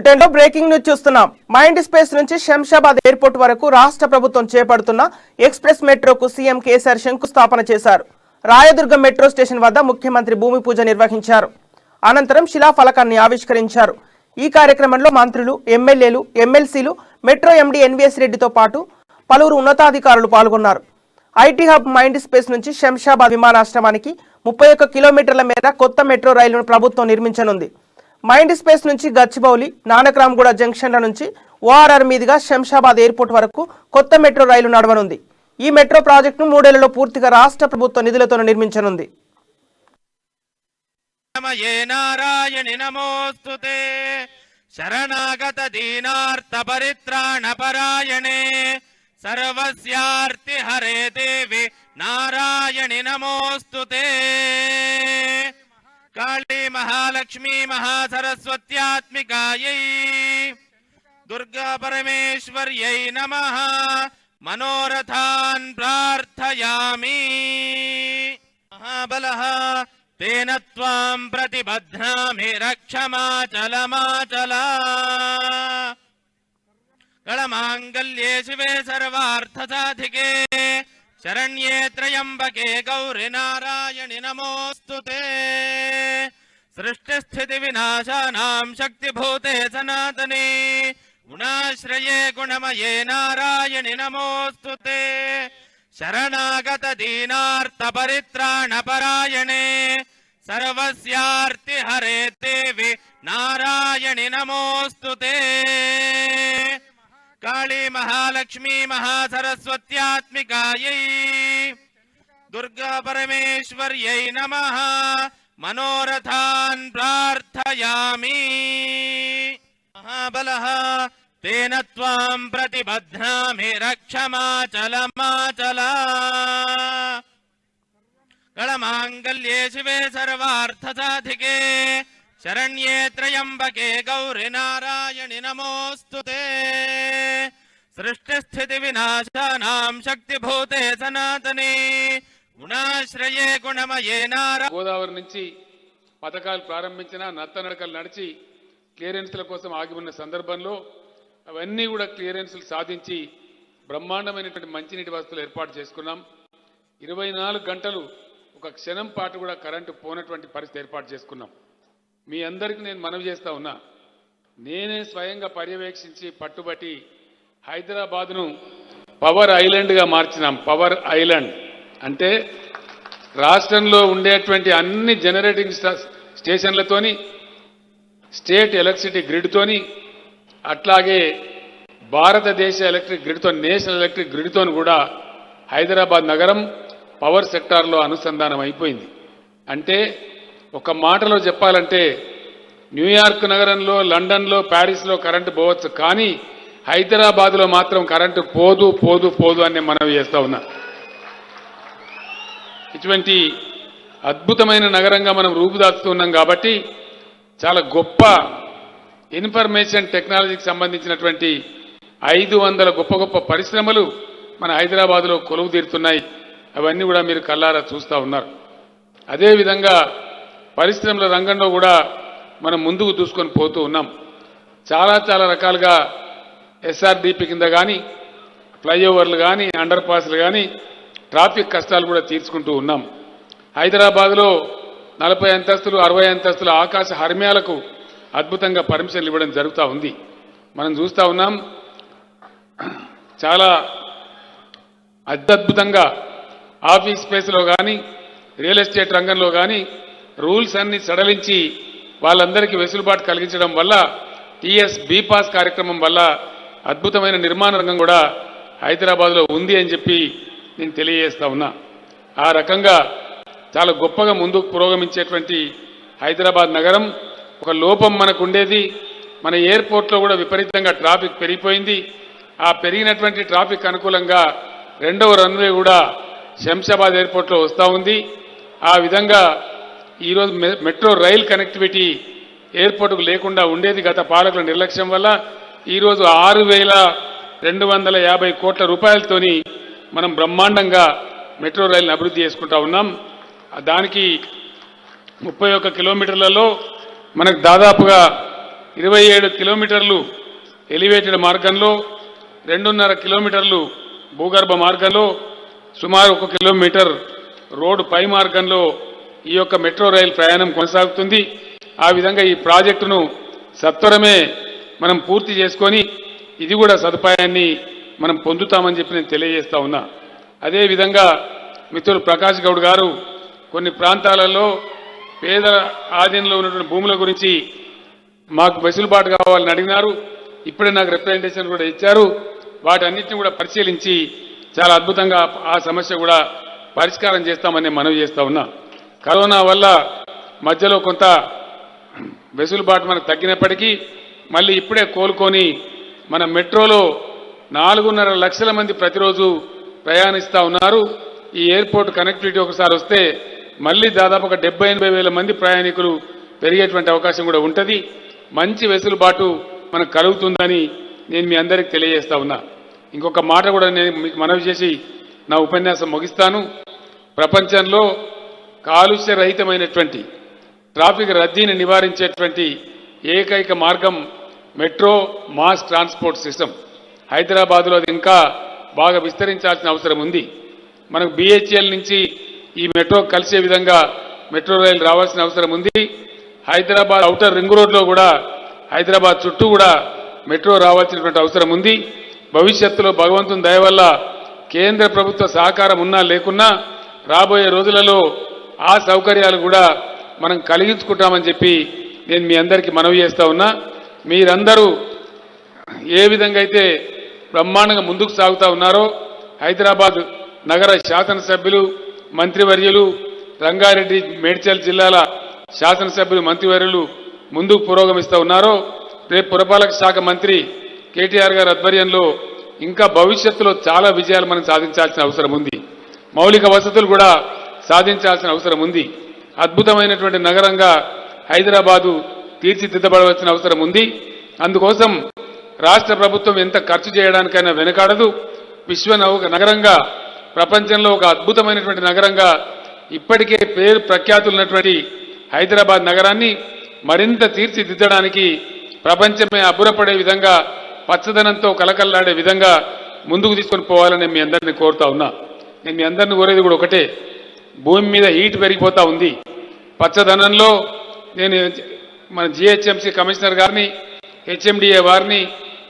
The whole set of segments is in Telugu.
బులెటిన్ లో బ్రేకింగ్ న్యూస్ చూస్తున్నాం. మైండ్ స్పేస్ నుంచి శంషాబాద్ ఎయిర్పోర్ట్ వరకు రాష్ట్ర ప్రభుత్వం చేపడుతున్న ఎక్స్ప్రెస్ మెట్రోకు సీఎం కేసీఆర్ శంకుస్థాపన చేశారు. రాయదుర్గం మెట్రో స్టేషన్ వద్ద ముఖ్యమంత్రి భూమి పూజ నిర్వహించారు. అనంతరం శిలాఫలకాన్ని ఆవిష్కరించారు. ఈ కార్యక్రమంలో మంత్రులు, ఎమ్మెల్యేలు, ఎమ్మెల్సీలు, మెట్రో ఎండీ ఎన్వీఎస్ రెడ్డితో పాటు పలువురు ఉన్నతాధికారులు పాల్గొన్నారు. ఐటీ హబ్ మైండ్ స్పేస్ నుంచి శంషాబాద్ విమానాశ్రయానికి 31 కిలోమీటర్ల మేర కొత్త మెట్రో రైలును ప్రభుత్వం నిర్మించనుంది. మైండ్ స్పేస్ నుంచి గచ్చిబౌలి, నానక్రామ్గూడ జంక్షన్ల నుంచి ఓఆర్ఆర్ మీదుగా శంషాబాద్ ఎయిర్పోర్ట్ వరకు కొత్త మెట్రో రైలు నడవనుంది. ఈ మెట్రో ప్రాజెక్టును 3 ఏళ్లలో పూర్తిగా రాష్ట్ర ప్రభుత్వ నిధులతో నిర్మించనుంది. శరణాగత దీనార్త పరిత్రాణ పరాయణే సర్వస్యార్తి హరే దేవి నారాయణి నమోస్తుతే. కాళీ మహాలక్ష్మీ మహాసరస్వత్యాత్మికాయై దుర్గా పరమేశ్వర్యై నమః. మనోరథాన్ ప్రార్థయామి. మహాబలః తేన త్వాం ప్రతిబధ్నామి రక్షమాచలమాచలా. గళమాంగల్యే శివే సర్వార్థసాధికే శరణ్యే త్రయంబకే గౌరి నారాయణి నమోస్తుతే. సృష్టిస్థితి వినాశానాం శక్తిభూతే సనాతనే గుణాశ్రయే గుణమయే నారాయణి నమోస్తుతే. శరణాగత దీనార్త పరిత్రాణ పరాయణే సర్వస్యార్తి హరే దేవి నారాయణి నమోస్తుతే. కాళీ మహాలక్ష్మీ మహాసరస్వత్యాత్మికాయై దుర్గా పరమేశ్వర్యై నమః. మనోరథాన్ ప్రార్థయామి. మహాబలః తేన త్వాం ప్రతిబధ్నామి రక్షమాచలమాచలా. గళమాంగల్యే శివే సర్వార్థసాధికే శరణ్యే త్రయంబకే గౌరి నారాయణి నమోస్తుతే. సృష్టిస్థితి వినాశానాం శక్తిభూతే సనాతనే గుణాశ్రయే గుణమయే నారాయణి. గోదావరి నుంచి పథకాలు ప్రారంభించిన నత్తనడకలు నడిచి క్లియరెన్స్ల కోసం ఆగి ఉన్న సందర్భంలో అవన్నీ కూడా క్లియరెన్స్లు సాధించి బ్రహ్మాండమైనటువంటి మంచినీటి వసతులు ఏర్పాటు చేసుకున్నాం. 24 గంటలు ఒక క్షణం పాటు కూడా కరెంటు పోనటువంటి పరిస్థితి ఏర్పాటు చేసుకున్నాం. మీ అందరికీ నేను మనవి చేస్తా ఉన్నా, నేనే స్వయంగా పర్యవేక్షించి పట్టుబట్టి హైదరాబాద్ను పవర్ ఐలాండ్గా మార్చినాం. పవర్ ఐలాండ్ అంటే రాష్ట్రంలో ఉండేటువంటి అన్ని జనరేటింగ్ స్టేషన్లతోని, స్టేట్ ఎలక్ట్రిసిటీ గ్రిడ్తోని, అట్లాగే భారతదేశ ఎలక్ట్రిక్ గ్రిడ్తో, నేషనల్ ఎలక్ట్రిక్ గ్రిడ్తో కూడా హైదరాబాద్ నగరం పవర్ సెక్టార్లో అనుసంధానం అయిపోయింది. అంటే ఒక మాటలో చెప్పాలంటే న్యూయార్క్ నగరంలో, లండన్లో, ప్యారిస్లో కరెంటు పోవచ్చు, కానీ హైదరాబాద్లో మాత్రం కరెంటు పోదు పోదు పోదు అని మనవి చేస్తా ఉన్నా. ఇటువంటి అద్భుతమైన నగరంగా మనం రూపుదాల్చుతున్నాం కాబట్టి చాలా గొప్ప ఇన్ఫర్మేషన్ టెక్నాలజీకి సంబంధించినటువంటి 500 గొప్ప గొప్ప పరిశ్రమలు మన హైదరాబాద్లో కొలువు తీరుతున్నాయి. అవన్నీ కూడా మీరు కళ్ళారా చూస్తూ ఉన్నారు. అదేవిధంగా పరిశ్రమల రంగంలో కూడా మనం ముందుకు దూసుకొని పోతూ ఉన్నాం. చాలా రకాలుగా ఎస్ఆర్డిపి కింద కానీ, ఫ్లైఓవర్లు కానీ, అండర్ పాస్లు కానీ ట్రాఫిక్ కష్టాలు కూడా తీర్చుకుంటూ ఉన్నాం. హైదరాబాద్లో 40 అంతస్తులు, 60 అంతస్తుల ఆకాశ హర్మ్యాలకు అద్భుతంగా పర్మిషన్లు ఇవ్వడం జరుగుతూ ఉంది. మనం చూస్తూ ఉన్నాం. చాలా అద్భుతంగా ఆఫీస్ స్పేస్లో కానీ, రియల్ ఎస్టేట్ రంగంలో కానీ రూల్స్ అన్ని సడలించి వాళ్ళందరికీ వెసులుబాటు కలిగించడం వల్ల, టీఎస్ బీపాస్ కార్యక్రమం వల్ల అద్భుతమైన నిర్మాణ రంగం కూడా హైదరాబాద్లో ఉంది అని చెప్పి నేను తెలియజేస్తా ఉన్నా. ఆ రకంగా చాలా గొప్పగా ముందుకు పురోగమించేటువంటి హైదరాబాద్ నగరం. ఒక లోపం మనకు ఉండేది, మన ఎయిర్పోర్ట్లో కూడా విపరీతంగా ట్రాఫిక్ పెరిగిపోయింది. ఆ పెరిగినటువంటి ట్రాఫిక్ అనుకూలంగా 2వ రన్వే కూడా శంషాబాద్ ఎయిర్పోర్ట్లో వస్తూ ఉంది. ఆ విధంగా ఈరోజు మెట్రో రైల్ కనెక్టివిటీ ఎయిర్పోర్టుకు లేకుండా ఉండేది. గత పాలకుల నిర్లక్ష్యం వల్ల ఈరోజు 6,250 కోట్ల రూపాయలతోని మనం బ్రహ్మాండంగా మెట్రో రైలును అభివృద్ధి చేసుకుంటా ఉన్నాం. దానికి 31 కిలోమీటర్లలో మనకు దాదాపుగా 27 కిలోమీటర్లు ఎలివేటెడ్ మార్గంలో, 2.5 కిలోమీటర్లు భూగర్భ మార్గంలో, సుమారు 1 కిలోమీటర్ రోడ్డు పై మార్గంలో ఈ యొక్క మెట్రో రైలు ప్రయాణం కొనసాగుతుంది. ఆ విధంగా ఈ ప్రాజెక్టును సత్వరమే మనం పూర్తి చేసుకొని ఇది కూడా సదుపాయాన్ని మనం పొందుతామని చెప్పి నేను తెలియజేస్తా ఉన్నా. అదేవిధంగా మిత్రులు ప్రకాష్ గౌడ్ గారు కొన్ని ప్రాంతాలలో పేదల ఆధీనంలో ఉన్నటువంటి భూముల గురించి మాకు వెసులుబాటు కావాలని అడిగినారు. ఇప్పుడే నాకు రిప్రజెంటేషన్ కూడా ఇచ్చారు. వాటన్నిటిని కూడా పరిశీలించి చాలా అద్భుతంగా ఆ సమస్య కూడా పరిష్కారం చేస్తామని మనవి చేస్తా ఉన్నా. కరోనా వల్ల మధ్యలో కొంత వెసులుబాటు మనకు తగ్గినప్పటికీ మళ్ళీ ఇప్పుడే కోలుకొని మన మెట్రోలో 4.5 లక్షల మంది ప్రతిరోజు ప్రయాణిస్తూ ఉన్నారు. ఈ ఎయిర్పోర్ట్ కనెక్టివిటీ ఒకసారి వస్తే మళ్ళీ దాదాపు ఒక 70-80 వేల మంది ప్రయాణికులు పెరిగేటువంటి అవకాశం కూడా ఉంటుంది. మంచి వెసులుబాటు మనకు కలుగుతుందని నేను మీ అందరికీ తెలియజేస్తా ఉన్నా. ఇంకొక మాట కూడా నేను మీకు మనవి చేసి నా ఉపన్యాసం ముగిస్తాను. ప్రపంచంలో కాలుష్య రహితమైనటువంటి ట్రాఫిక్ రద్దీని నివారించేటువంటి ఏకైక మార్గం మెట్రో మాస్ ట్రాన్స్పోర్ట్ సిస్టమ్. హైదరాబాద్లో అది ఇంకా బాగా విస్తరించాల్సిన అవసరం ఉంది. మనకు BHEL నుంచి ఈ మెట్రో కలిసే విధంగా మెట్రో రైలు రావాల్సిన అవసరం ఉంది. హైదరాబాద్ ఔటర్ రింగ్ రోడ్లో కూడా హైదరాబాద్ చుట్టూ కూడా మెట్రో రావాల్సినటువంటి అవసరం ఉంది. భవిష్యత్తులో భగవంతుని దయ వల్ల కేంద్ర ప్రభుత్వ సహకారం ఉన్నా లేకున్నా రాబోయే రోజులలో ఆ సౌకర్యాలు కూడా మనం కలిగించుకుంటామని చెప్పి నేను మీ అందరికీ మనవి చేస్తా ఉన్నా. మీరందరూ ఏ విధంగా అయితే బ్రహ్మాండంగా ముందుకు సాగుతూ ఉన్నారో హైదరాబాద్ నగర శాసనసభ్యులు మంత్రివర్యులు రంగారెడ్డి మేడ్చల్ జిల్లాల శాసనసభ్యులు మంత్రివర్యులు ముందుకు పురోగమిస్తూ ఉన్నారో రేపు పురపాలక శాఖ మంత్రి కేటీఆర్ గారి ఆధ్వర్యంలో ఇంకా భవిష్యత్తులో చాలా విజయాలు మనం సాధించాల్సిన అవసరం ఉంది. మౌలిక వసతులు కూడా సాధించాల్సిన అవసరం ఉంది. అద్భుతమైనటువంటి నగరంగా హైదరాబాదు తీర్చిదిద్దబడవలసిన అవసరం ఉంది. అందుకోసం రాష్ట్ర ప్రభుత్వం ఎంత ఖర్చు చేయడానికైనా వెనకాడదు. విశ్వ నగరంగా ప్రపంచంలో ఒక అద్భుతమైనటువంటి నగరంగా ఇప్పటికే పేరు ప్రఖ్యాతులున్నటువంటి హైదరాబాద్ నగరాన్ని మరింత తీర్చిదిద్దడానికి ప్రపంచమే అబ్బురపడే విధంగా పచ్చదనంతో కలకల్లాడే విధంగా ముందుకు తీసుకొని పోవాలని మీ అందరినీ కోరుతా ఉన్నా. నేను మీ అందరిని కోరేది కూడా ఒకటే, భూమి మీద హీట్ పెరిగిపోతూ ఉంది. పచ్చదనంలో నేను మన GHMC కమిషనర్ గారిని, HMDA వారిని,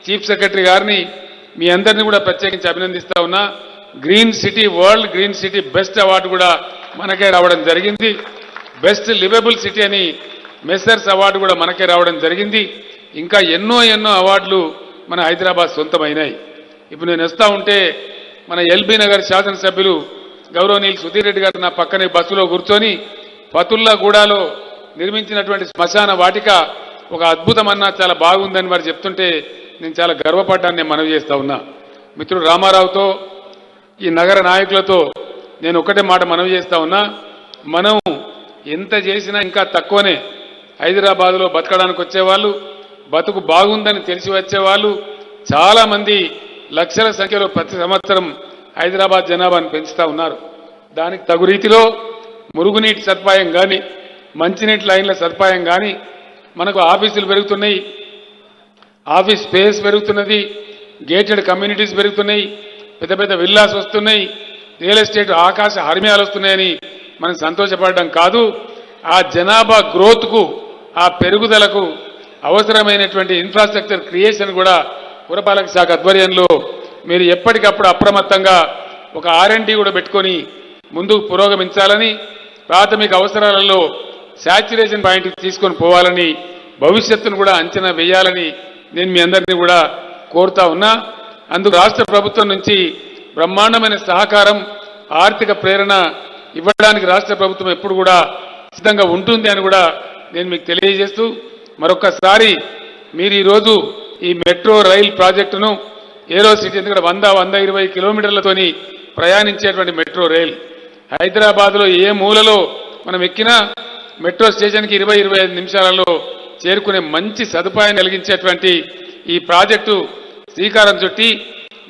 చీఫ్ సెక్రటరీ గారిని మీ అందరినీ కూడా ప్రత్యేకించి అభినందిస్తా ఉన్నా. Green city world green city best award కూడా మనకే రావడం జరిగింది. బెస్ట్ లివబుల్ సిటీ అని మెస్సర్స్ అవార్డు కూడా మనకే రావడం జరిగింది. ఇంకా ఎన్నో అవార్డులు మన హైదరాబాద్ సొంతమైనాయి. ఇప్పుడు నేను వస్తూ ఉంటే మన LB నగర్ శాసనసభ్యులు గౌరవనీయులు సుధీర్ రెడ్డి గారు నా పక్కనే బస్సులో కూర్చొని ఫతుల్లా గూడాలో నిర్మించినటువంటి శ్మశాన వాటిక ఒక అద్భుతమన్నా చాలా బాగుందని వారు చెప్తుంటే నేను చాలా గర్వపడ్డాన్ని నేను మనవి చేస్తా ఉన్నా. మిత్రుడు రామారావుతో ఈ నగర నాయకులతో నేను ఒకటే మాట మనవి చేస్తా ఉన్నా, మనం ఎంత చేసినా ఇంకా తక్కువనే. హైదరాబాద్లో బతకడానికి వచ్చేవాళ్ళు, బతుకు బాగుందని తెలిసి వచ్చేవాళ్ళు చాలామంది లక్షల సంఖ్యలో ప్రతి సంవత్సరం హైదరాబాద్ జనాభాను పెంచుతూ ఉన్నారు. దానికి తగు రీతిలో మురుగునీటి సదుపాయం కానీ, మంచినీటి లైన్ల సదుపాయం కానీ, మనకు ఆఫీసులు పెరుగుతున్నాయి, ఆఫీస్ స్పేస్ పెరుగుతున్నది, గేటెడ్ కమ్యూనిటీస్ పెరుగుతున్నాయి, పెద్ద పెద్ద విల్లాస్ వస్తున్నాయి, రియల్ ఎస్టేట్ ఆకాశ హర్మ్యాలు వస్తున్నాయని మనం సంతోషపడడం కాదు. ఆ జనాభా గ్రోత్కు, ఆ పెరుగుదలకు అవసరమైనటువంటి ఇన్ఫ్రాస్ట్రక్చర్ క్రియేషన్ కూడా పురపాలక శాఖ ఆధ్వర్యంలో మీరు ఎప్పటికప్పుడు అప్రమత్తంగా ఒక R&D కూడా పెట్టుకొని ముందుకు పురోగమించాలని, ప్రాథమిక అవసరాలలో శాచ్యురేషన్ పాయింట్ తీసుకొని పోవాలని, భవిష్యత్తును కూడా అంచనా వేయాలని నేను మీ అందరినీ కూడా కోరుతా ఉన్నా. అందుకు రాష్ట్ర ప్రభుత్వం నుంచి బ్రహ్మాండమైన సహకారం, ఆర్థిక ప్రేరణ ఇవ్వడానికి రాష్ట్ర ప్రభుత్వం ఎప్పుడు కూడా సిద్ధంగా ఉంటుంది అని కూడా నేను మీకు తెలియజేస్తూ, మరొకసారి మీరు ఈరోజు ఈ మెట్రో రైల్ ప్రాజెక్టును ఏరో సిటీ, ఎందుకంటే 100-120 కిలోమీటర్లతోని ప్రయాణించేటువంటి మెట్రో రైల్ హైదరాబాద్లో ఏ మూలలో మనం ఎక్కినా మెట్రో స్టేషన్కి 20-25 నిమిషాలలో చేరుకునే మంచి సదుపాయం కలిగించేటువంటి ఈ ప్రాజెక్టు శ్రీకారం చుట్టి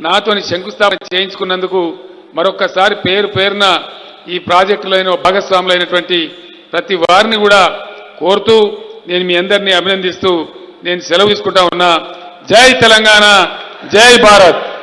నాతోని శంకుస్థాపన చేయించుకున్నందుకు మరొక్కసారి పేరున ఈ ప్రాజెక్టులో భాగస్వాములైనటువంటి ప్రతి వారిని కూడా కోరుతూ నేను మీ అందరినీ అభినందిస్తూ నేను సెలవు తీసుకుంటా ఉన్నా. జై తెలంగాణ, జై భారత్.